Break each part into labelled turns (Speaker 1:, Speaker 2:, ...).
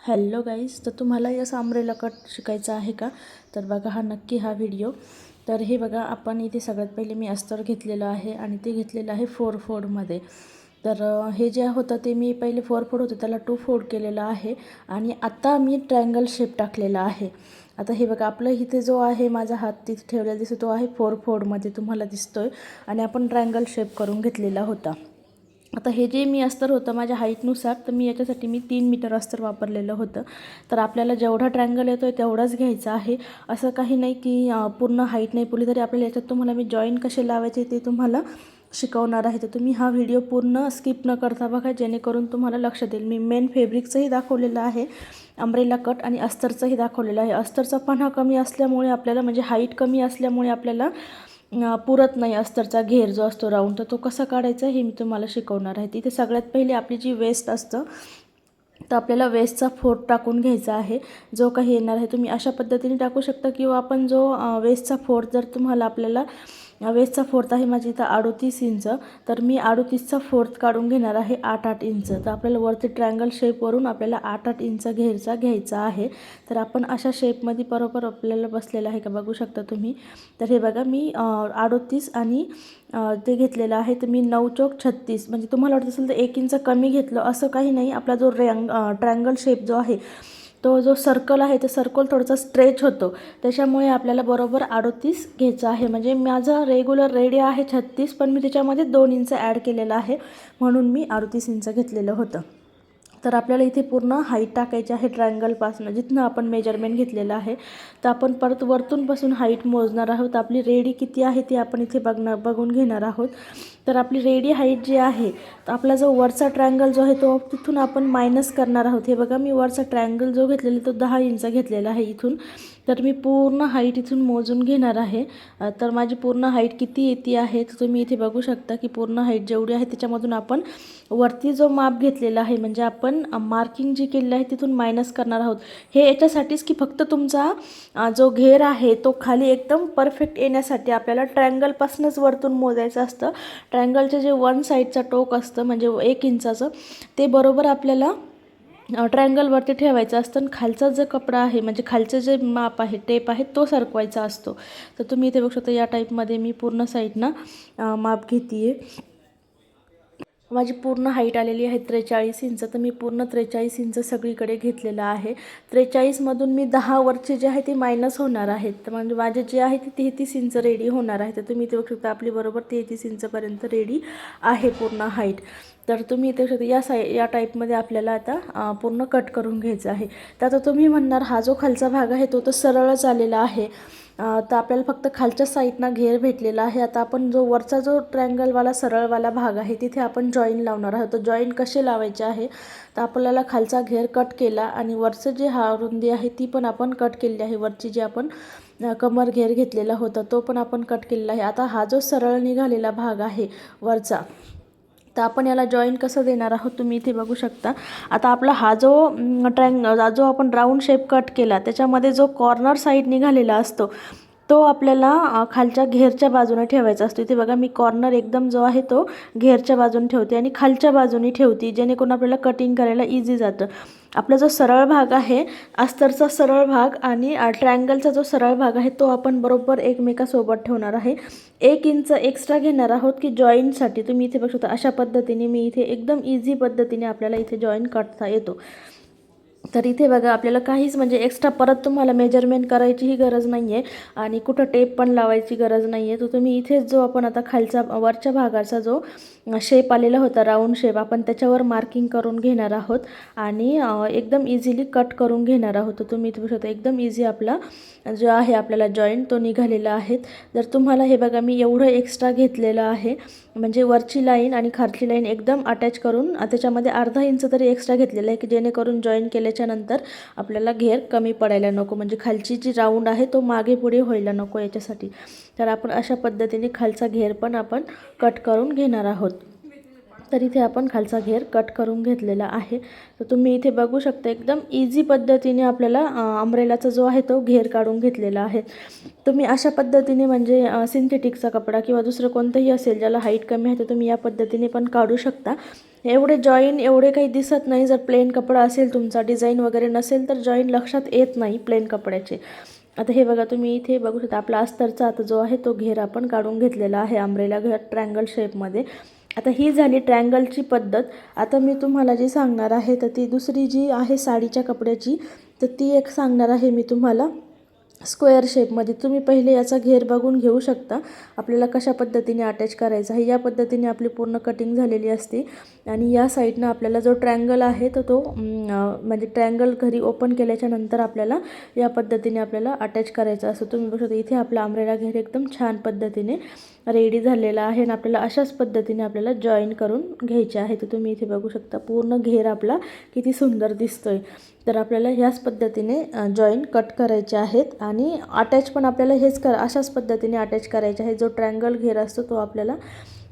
Speaker 1: Hello guys, तर तुम्हाला असं अम्ब्रेला कट शिकायचा आहे का? तर बघा नक्की हा व्हिडिओ. तर हे बघा, आपण इथे सगळ्यात पहिले मी अस्तर घेतलेलं आहे आणि ते घेतलेलं आहे 4 फोल्डमध्ये. तर हे जे होतं ते मी पहिले 4 फोल्ड होतं त्याला 2 फोल्ड केलेलं आहे आणि आता मी ट्रायंगल शेप टाकलेला आहे. आता हे बघा, आपलं इथे जो आहे माझा हात तिथे ठेवलेला दिसतो तो आहे 4 फोल्डमध्ये तुम्हाला दिसतोय आणि आपण ट्रायंगल शेप करून घेतलेला होता. आता हे जे मी अस्तर होतं माझ्या हाईटनुसार, तर मी याच्यासाठी 3 मीटर अस्तर वापरलेलं होतं. तर आपल्याला जेवढा ट्रायंगल येतो आहे तेवढाच घ्यायचा आहे. असं काही नाही की पूर्ण हाईट नाही पुरली तरी आपल्याला याच्यात तुम्हाला मी जॉईन कसे लावायचे ते तुम्हाला शिकवणार आहे. तर तुम्ही हा व्हिडिओ पूर्ण स्किप न करता बघा, जेणेकरून तुम्हाला लक्षात येईल. मी मेन फॅब्रिकचंही दाखवलेलं आहे, अम्ब्रेला कट आणि अस्तरचंही दाखवलेलं आहे. अस्तरचा पणा कमी असल्यामुळे आपल्याला, म्हणजे हाईट कमी असल्यामुळे आपल्याला पुरत नाही अस्तरचा घेर जो असतो राऊंड, तर तो कसा काढायचा हे मी तुम्हाला शिकवणार आहे. तिथे सगळ्यात पहिले आपली जी वेस्ट असतं, तर आपल्याला वेस्टचा फोड टाकून घ्यायचा आहे. जो काही येणार आहे तुम्ही अशा पद्धतीने टाकू शकता, किंवा आपण जो वेस्टचा फोड जर तुम्हाला, आपल्याला वेस्टचा फोर्थ आहे माझी इथं 38 इंच, तर मी 38चा फोर्थ काढून घेणार आहे 8-8 इंच. तर आपल्याला वरती ट्रायंगल शेपवरून आपल्याला 8-8 इंच घेरचा घ्यायचा आहे. तर आपण अशा शेपमध्ये बरोबर आपल्याला बसलेलं आहे का बघू शकता तुम्ही. तर हे बघा, मी 38 आणि ते घेतलेलं आहे. तर मी 9 चौक 36, म्हणजे तुम्हाला वाटत असेल तर 1 इंच कमी घेतलं, असं काही नाही. आपला जो ट्रायंगल शेप जो आहे, तो जो सर्कल आहे ते सर्कल थोडासा स्ट्रेच होतो, त्याच्यामुळे आपल्याला बरोबर 38 घ्यायचं आहे. म्हणजे माझं रेग्युलर रेडी आहे 36, पण मी त्याच्यामध्ये 2 इंच ॲड केलेलं आहे, म्हणून मी 38 इंच घेतलेलं होतं. तर आपल्याला इथे पूर्ण हाईट टाकायची आहे ट्रायंगलपासून, जिथनं आपण मेजरमेंट घेतलेलं आहे. तर आपण परत वरतूनपासून हाईट मोजणार आहोत. आपली रेडी किती आहे ती आपण इथे बघून घेणार आहोत. तर आपली रेडी हाईट जी आहे, तर आपला जो वरचा ट्रायंगल जो आहे तो तिथून आपण मायनस करणार आहोत. हे बघा, मी वरचा ट्रायंगल जो घेतलेला तो 10 इंच घेतलेला आहे इथून. तर मी पूर्ण हाईट इथून मोजून घेणार आहे. तर माझी पूर्ण हाईट किती येते आहे तर तुम्ही इथे बघू शकता की पूर्ण हाईट जेवढी आहे त्याच्यामधून आपण वरती जो माप घेतलेला आहे, म्हणजे आपण मार्किंग जी केलेली आहे तिथून मायनस करणार आहोत. हे याच्यासाठीच की फक्त तुमचा जो घेर आहे तो खाली एकदम परफेक्ट येण्यासाठी आपल्याला ट्रायंगलपासूनच वरतून मोजायचं असतं. ट्रायंगलचे जे वन साईडचं टोक असतं, म्हणजे 1 इंचाचं, ते बरोबर आपल्याला ट्रायंगलवरती ठेवायचं असतं आणि खालचा जो कपडा आहे, म्हणजे खालचं जे माप आहे, टेप आहे, तो सरकवायचा असतो. तर तुम्ही इथे बघू शकता या टाईपमध्ये मी पूर्ण साईडनं माप घेते आहे. माझी पूर्ण हाईट आलेली आहे 43 इंच. तर मी पूर्ण 43 इंच सगळीकडे घेतलेलं आहे. 43मधून मी 10 वरचे जे आहे ते मायनस होणार आहेत. तर म्हणजे माझे जे आहे ते 33 इंच रेडी होणार आहे. तर तुम्ही इथे बघू शकता आपली बरोबर 33 इंचपर्यंत रेडी आहे पूर्ण हाईट. तर तुम्ही इथे बघू शकता या टाईपमध्ये आपल्याला आता पूर्ण कट करून घ्यायचं आहे. तर आता तुम्ही म्हणणार हा जो खालचा भाग आहे तो तर सरळच आलेला आहे, तर आपल्याला फक्त खालच्या साईडनं घेर भेटलेला आहे. आता आपण जो वरचा जो ट्रायंगलवाला सरळवाला भाग आहे तिथे आपण जॉईन लावणार आहोत. तर जॉईन कसे लावायचे आहे, तर आपल्याला खालचा घेर कट केला आणि वरचं जे हा रुंदी आहे ती पण आपण कट केलेली आहे. वरची जी आपण कमर घेर घेतलेला होता तो पण आपण कट केलेला आहे. आता हा जो सरळ निघालेला भाग आहे वरचा, तर आपण याला जॉईन कसं देणार आहोत तुम्ही इथे बघू शकता. आता आपला हा जो जो आपण राऊंड शेप कट केला त्याच्यामध्ये जो कॉर्नर साईड निघालेला असतो तो आपल्याला खालच्या घेरच्या बाजूने ठेवायचा असतो. इथे बघा, मी कॉर्नर एकदम जो आहे तो घेरच्या बाजूने ठेवते आणि खालच्या बाजूने ठेवते, जेणेकरून आपल्याला कटिंग करायला इझी जातं. आपला जो सरळ भाग आहे, अस्तरचा सरळ भाग आणि ट्रायंगलचा जो सरळ भाग आहे तो आपण बरोबर एकमेकासोबत ठेवणार आहे. 1 इंच एक्स्ट्रा घेणार आहोत की जॉईनसाठी. तुम्ही इथे बघू शकता अशा पद्धतीने मी इथे एकदम इझी पद्धतीने आपल्याला इथे जॉईन करता येतो. तर इथे बघा, आपल्याला काहीच म्हणजे एक्स्ट्रा परत तुम्हाला मेजरमेंट करायचीही गरज नाही आहे आणि कुठं टेप पण लावायची गरज नाही आहे. तर तुम्ही इथेच जो आपण आता खालचा वरच्या भागाचा जो शेप आलेला होता राऊंड शेप, आपण त्याच्यावर मार्किंग करून घेणार आहोत आणि एकदम इझिली कट करून घेणार आहोत. तर तुम्ही इथे बघू शकता एकदम इझी आपला जो आहे आपल्याला जॉईंट तो निघालेला आहे. जर तुम्हाला हे बघा, मी एवढं एक्स्ट्रा घेतलेलं आहे, म्हणजे वरची लाईन आणि खालची लाईन एकदम अटॅच करून त्याच्यामध्ये अर्धा इंच तरी एक्स्ट्रा घेतलेला आहे, की जेणेकरून जॉईन केल्याच्या नंतर आपल्याला घेर कमी पडायला नको, म्हणजे खालची जी राऊंड आहे तो मागे पुढे व्हायला नको याच्यासाठी. तर आपण अशा पद्धतीने खालचा घेर पण आपण कट करून घेणार आहोत. तर इथे आपण खालचा घेर कट करून घेतलेला आहे. तर तुम्ही इथे बघू शकता एकदम इझी पद्धतीने आपल्याला अम्ब्रेलाचा जो आहे तो घेर काढून घेतलेला आहे. तुम्ही अशा पद्धतीने म्हणजे सिंथेटिकचा कपडा किंवा दुसरं कोणतंही असेल ज्याला हाईट कमी आहे तर तुम्ही या पद्धतीने पण काढू शकता. एवढे जॉईन एवढे काही दिसत नाही. जर प्लेन कपडा असेल तुमचा, डिझाईन वगैरे नसेल तर जॉईन लक्षात येत नाही प्लेन कपड्याचे. आता हे बघा तुम्ही इथे बघू शकता आपला अस्तरचा आता जो आहे तो घेर आपण काढून घेतलेला आहे अम्ब्रेला घेर ट्रायंगल शेपमध्ये. आता ही झाली ट्रायंगलची पद्धत. आता मी तुम्हाला जी सांगणार आहे तर ती दुसरी जी आहे साडीच्या कपड्याची, तर ती एक सांगणार आहे मी तुम्हाला स्क्वेअर शेपमध्ये. तुम्ही पहिले याचा घेर बघून घेऊ शकता आपल्याला कशा पद्धतीने अटॅच करायचा आहे. या पद्धतीने आपली पूर्ण कटिंग झालेली असते आणि या साईडनं आपल्याला जो ट्रायंगल आहे तर तो म्हणजे ट्रायंगल घरी ओपन केल्याच्या नंतर आपल्याला या पद्धतीने आपल्याला अटॅच करायचा असतो. तुम्ही बघू शकता इथे आपला अम्ब्रेला घेर एकदम छान पद्धतीने रेडी झालेला आहे आणि आपल्याला अशाच पद्धतीने आपल्याला जॉईन करून घ्यायचे आहे. तर तुम्ही इथे बघू शकता पूर्ण घेर आपला किती सुंदर दिसतोय. तर आपल्याला ह्याच पद्धतीने जॉईन कट करायचे आहेत आणि अटॅच पण आपल्याला अशाच पद्धतीने अटॅच करायचे आहे. जो ट्रायंगल घेर असतो तो आपल्याला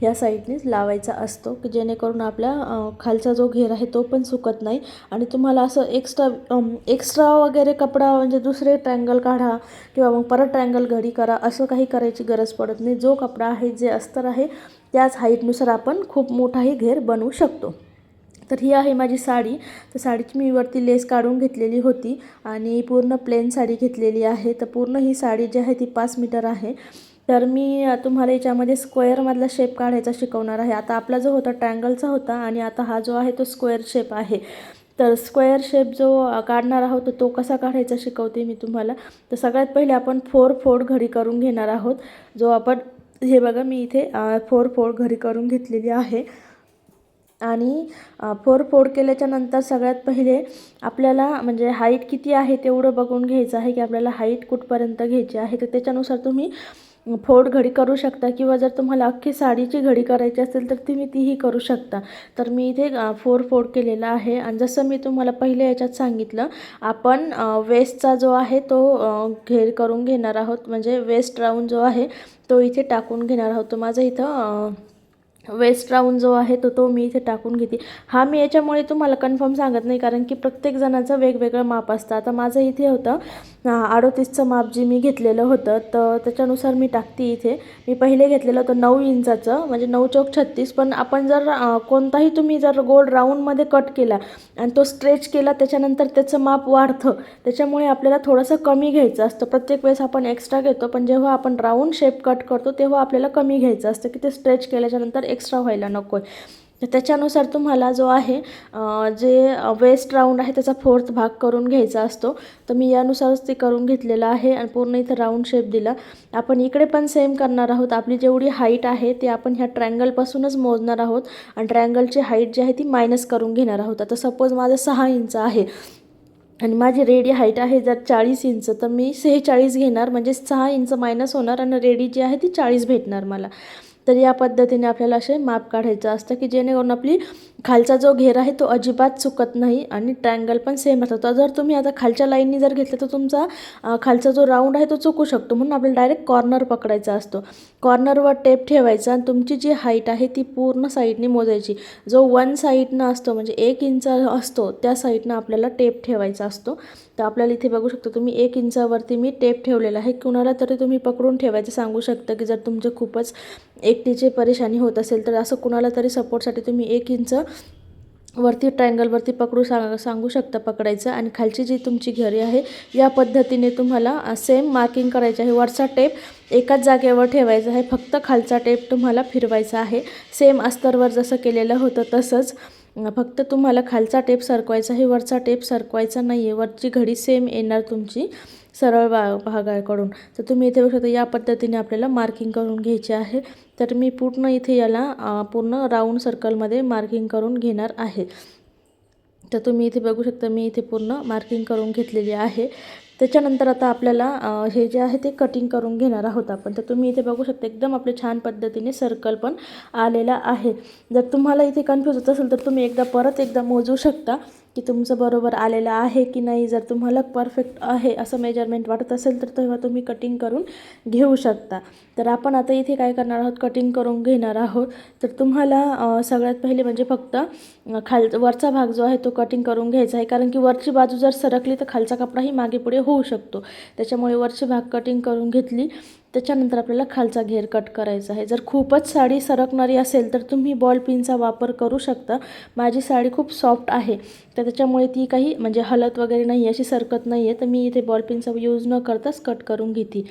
Speaker 1: ह्या साईडनेच लावायचा असतो की जेणेकरून आपल्या खालचा जो घेर आहे तो पण सुकत नाही आणि तुम्हाला असं एक्स्ट्रा वगैरे कपडा म्हणजे दुसरे ट्रायंगल काढा किंवा मग परत ट्रायंगल घडी करा असं काही करायची गरज पडत नाही. जो कपडा आहे जे अस्तर आहे त्याच हाईटनुसार आपण खूप मोठाही घेर बनवू शकतो. तर ही आहे माझी साडी. तर साडीची मी वरती लेस काढून घेतलेली होती आणि पूर्ण प्लेन साडी घेतलेली आहे. तर पूर्ण ही साडी जी आहे ती 5 मीटर आहे. तर मी तुम्हाला याच्यामध्ये स्क्वेअरमधला शेप काढायचा शिकवणार आहे. आता आपला जो होता ट्रायंगलचा होता आणि आता हा जो आहे तो स्क्वेअर शेप आहे. तर स्क्वेअर शेप जो काढणार आहोत तो कसा काढायचा शिकवते मी तुम्हाला. तर सगळ्यात पहिले आपण 4 फोल्ड घडी करून घेणार आहोत. जो आपण हे बघा मी इथे 4 फोल्ड घडी करून घेतलेली आहे आणि 4 फोल्ड केल्याच्या नंतर सगळ्यात पहिले आपल्याला म्हणजे हाईट किती आहे तेवढं बघून घ्यायचं आहे की आपल्याला हाईट कुठपर्यंत घ्यायची आहे. तर त्याच्यानुसार तुम्ही फोल्ड घडी करू शकता किंवा जर तुम्हाला अख्खी साडीची घडी करायची असेल तर तुम्ही तीही करू शकता. तर मी इथे 4 फोल्ड केलेला आहे आणि जसं मी तुम्हाला पहिल्या याच्यात सांगितलं आपण वेस्टचा जो आहे तो घेर करून घेणार आहोत. म्हणजे वेस्ट राऊंड जो आहे तो इथे टाकून घेणार आहोत. तो माझा इथं वेस्ट राऊंड जो आहे तो मी इथे टाकून घेते. हा मी याच्यामुळे तुम्हाला कन्फर्म सांगत नाही कारण की प्रत्येक जणाचं वेगवेगळं माप असतं. आता माझं इथे होतं 38चं माप जे मी घेतलेलं होतं तर त्याच्यानुसार मी टाकते. इथे मी पहिले घेतलेलं होतं 9 इंचाचं म्हणजे 9 चौक 36. पण आपण जर कोणताही तुम्ही जर गोल राऊंडमध्ये कट केला आणि तो स्ट्रेच केला त्याच्यानंतर त्याचं माप वाढतं. त्याच्यामुळे आपल्याला थोडंसं कमी घ्यायचं असतं. प्रत्येक वेळेस आपण एक्स्ट्रा घेतो पण जेव्हा आपण राऊंड शेप कट करतो तेव्हा आपल्याला कमी घ्यायचं असतं की ते स्ट्रेच केल्याच्यानंतर एक्स्ट्रा व्हायला नको आहे. तर त्याच्यानुसार तुम्हाला जो आहे जे वेस्ट राऊंड आहे त्याचा 4th भाग करून घ्यायचा असतो. तर मी यानुसारच ते करून घेतलेलं आहे आणि पूर्ण इथं राऊंड शेप दिला. आपण इकडे पण सेम करणार आहोत. आपली जेवढी हाईट आहे ते आपण ह्या ट्रायंगलपासूनच मोजणार आहोत आणि ट्रायंगलची हाईट जी आहे ती मायनस करून घेणार आहोत. आता सपोज माझं 6 इंच आहे आणि माझी रेडी हाईट आहे जर 40 इंच तर मी 46 घेणार म्हणजे 6 इंच मायनस होणार आणि रेडी जी आहे ती 40 भेटणार मला. तर या पद्धतीने आपल्याला असे माप काढायचं असतं की जेणेकरून आपली खालचा जो घेर आहे तो अजिबात चुकत नाही आणि ट्रायंगल पण सेम असतो. तर जर तुम्ही आता खालच्या लाईननी जर घेतलं तर तुमचा खालचा जो राऊंड आहे तो चुकू शकतो. म्हणून आपल्याला डायरेक्ट कॉर्नर पकडायचा असतो. कॉर्नरवर टेप ठेवायचा आणि तुमची जी हाईट आहे ती पूर्ण साईडने मोजायची. जो 1 साईडनं असतो म्हणजे 1 इंच असतो त्या साईडनं आपल्याला टेप ठेवायचा असतो. तर आपल्याला इथे बघू शकता तुम्ही 1 इंचावरती मी टेप ठेवलेला आहे. कुणाला तरी तुम्ही पकडून ठेवायचं सांगू शकता की जर तुमचे खूपच एकटीची परेशानी होत असेल तर असं कुणाला तरी सपोर्टसाठी तुम्ही 1 इंच वरती ट्रायंगलवरती पकडू सांगू शकता पकडायचं. आणि खालची जी तुमची घडी आहे या पद्धतीने तुम्हाला सेम मार्किंग करायची आहे. वरचा टेप एकाच जागेवर ठेवायचा आहे. फक्त खालचा टेप तुम्हाला फिरवायचा आहे. सेम अस्तरवर जसं केलेलं होतं तसंच फक्त तुम्हाला खालचा टेप सरकवायचा आहे. वरचा टेप सरकवायचा नाही आहे. वरची घडी सेम येणार तुमची सरळ भागाकडून. तर तुम्ही इथे बघू शकता या पद्धतीने आपल्याला मार्किंग करून घ्यायची आहे. तर मी पूर्ण इथे याला पूर्ण राऊंड सर्कलमध्ये मार्किंग करून घेणार आहे. तर तुम्ही इथे बघू शकता मी इथे पूर्ण मार्किंग करून घेतलेली आहे. त्याच्यानंतर आता आपल्याला हे जे आहे ते कटिंग करून घेणार आहोत आपण. तर तुम्ही इथे बघू शकता एकदम आपले छान पद्धतीने सर्कल पण आलेला आहे. जर तुम्हाला इथे कन्फ्यूज होत असेल तर तुम्ही परत एकदा मोजू शकता की तुमचं बरोबर आलेलं आहे की नाही. जर तुम्हाला परफेक्ट आहे असं मेजरमेंट वाटत असेल तर तेव्हा तुम्ही कटिंग करून घेऊ शकता. तर आपण आता इथे काय करणार आहोत, कटिंग करून घेणार आहोत. तर तुम्हाला सगळ्यात पहिले म्हणजे फक्त वरचा भाग जो आहे तो कटिंग करून घ्यायचा आहे, कारण की वरची बाजू जर सरकली तर खालचा कपडाही मागे पुढे होऊ शकतो. त्याच्यामुळे वरची भाग कटिंग करून घेतली, त्याच्यानंतर आपल्याला खालचा घेर कट करायचा आहे. जर खूपच साडी सरकणारी असेल तर तुम्ही बॉल पिनचा वापर करू शकता. माझी साडी खूप सॉफ्ट आहे तर त्याच्यामुळे ती काही म्हणजे हलत वगैरे नाही, अशी सरकत नाही आहे, तर मी इथे बॉल पिनचा यूज न करताच कट करून घेते.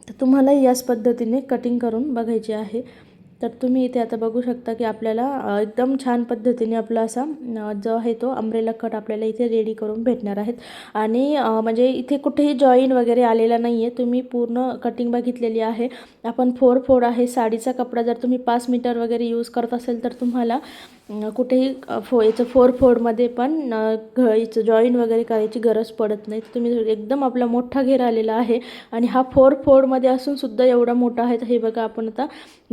Speaker 1: तर तुम्हालाही याच पद्धतीने कटिंग करून बघायची आहे. तर तुम्ही इथे आता बघू शकता की आपल्याला एकदम छान पद्धतीने आपला असा जो आहे तो अम्ब्रेला कट आपल्याला इथे रेडी करून भेटणार आहेत. आणि म्हणजे इथे कुठेही जॉईन वगैरे आलेला नाही आहे. तुम्ही पूर्ण कटिंग बघितलेली आहे. आपण 4 फोड आहे साडीचा कपडा. जर तुम्ही 5 मीटर वगैरे यूज करत असेल तर तुम्हाला कुठेही याचं 4 फोडमध्ये पण याचं जॉईन वगैरे करायची गरज पडत नाही. तुम्ही एकदम आपला मोठा घेर आलेला आहे आणि हा 4 फोडमध्ये असून सुद्धा एवढा मोठा आहे. तर हे बघा, आपण आता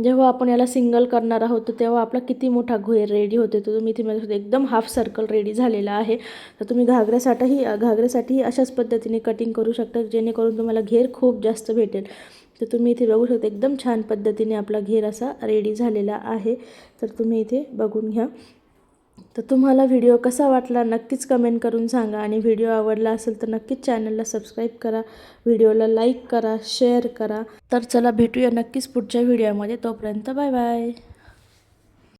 Speaker 1: जेव्हा आपण याला सिंगल करणार आहोत तर तेव्हा आपला किती मोठा घेर रेडी होते. तर तुम्ही इथे माझ्यासोबत एकदम हाफ सर्कल रेडी झालेला आहे. तर तुम्ही घागऱ्यासाठीही अशाच पद्धतीने कटिंग करू शकता, जेणेकरून तुम्हाला घेर खूप जास्त भेटेल. तर तुम्ही इथे बघू शकता एकदम छान पद्धतीने आपला घेर असा रेडी झालेला आहे. तर तुम्ही इथे बघून घ्या. तर तुम्हाला व्हिडिओ कसा वाटला नक्कीच कमेंट करून सांगा, आणि व्हिडिओ आवडला असेल तर नक्कीच चॅनलला सबस्क्राईब करा, व्हिडिओला लाईक करा, शेअर करा. तर चला भेटूया नक्कीच पुढच्या व्हिडिओमध्ये. तोपर्यंत बाय बाय.